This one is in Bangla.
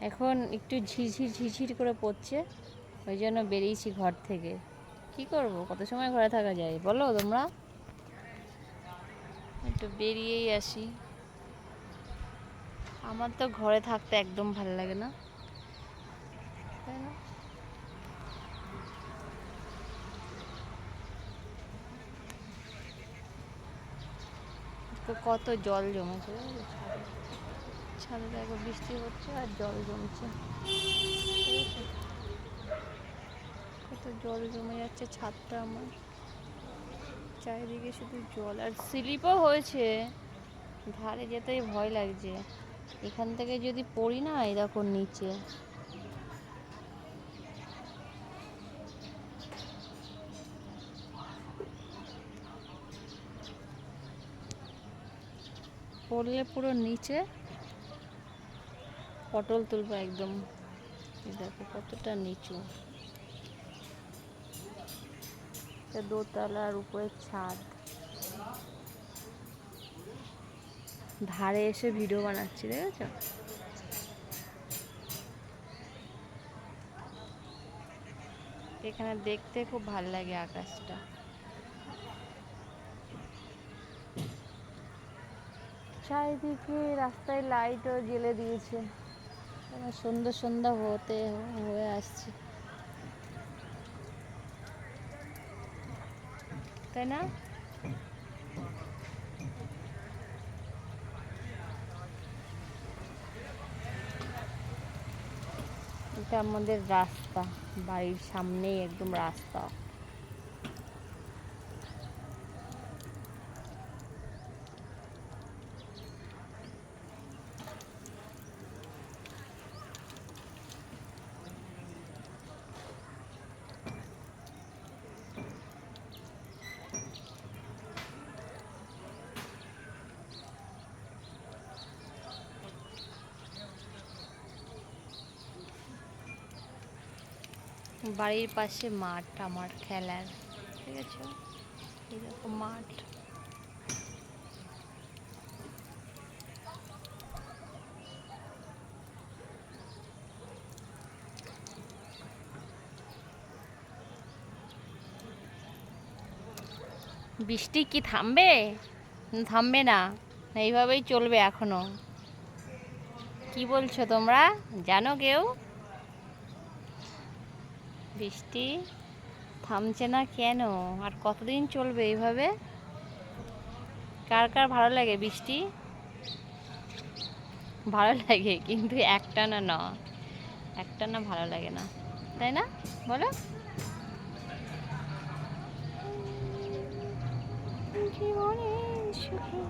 এখন একটু ঝিরঝির ঝিরঝির করে পড়ছে, ওই জন্য বেরিয়েছি ঘর থেকে। কি করব, কত সময় ঘরে থাকা যায় বলো তোমরা? একটু বেরিয়েই আসি। আমার তো ঘরে থাকতে একদম ভালো লাগে না, তাই না? তো কত জল জমেছে, ছাদে দেখো বৃষ্টি হচ্ছে আর জল জমছে, কত জল জমে যাচ্ছে ছাদটা আমার, চারিদিকে শুধু জল। আর স্লিপও হয়েছে, ধারে যেতেই ভয় লাগছে, এখান থেকে যদি পড়ি না, এই দেখো নিচে। পড়লে পুরো নিচে পটল তুলবো একদম। দেখো কতটা নিচু, দোতলার উপরে ছাদ, ধারে এসে ভিডিও বানাচ্ছি, দেখেছো? এখানে দেখতে খুব ভাল লাগে আকাশটা। চারিদিকে রাস্তায় লাইটও জ্বেলে দিয়েছে, সন্ধ্যা সন্ধ্যা হয়ে আসছে, তাই না? এটা আমাদের রাস্তা, বাড়ির সামনেই একদম রাস্তা। বাড়ির পাশে মাঠ আমার খেলার, ঠিক আছে? এরকম মাঠ, বৃষ্টি কি থামবে? থামবে না, এইভাবেই চলবে এখনো। কি বলছো তোমরা, জানো কেউ? বৃষ্টি থামছে না কেন, আর কতদিন চলবে এইভাবে? কার কার ভালো লাগে বৃষ্টি? ভালো লাগে, কিন্তু একটানা না, একটানা ভালো লাগে না, তাই না? বলো। জীবনের সুখে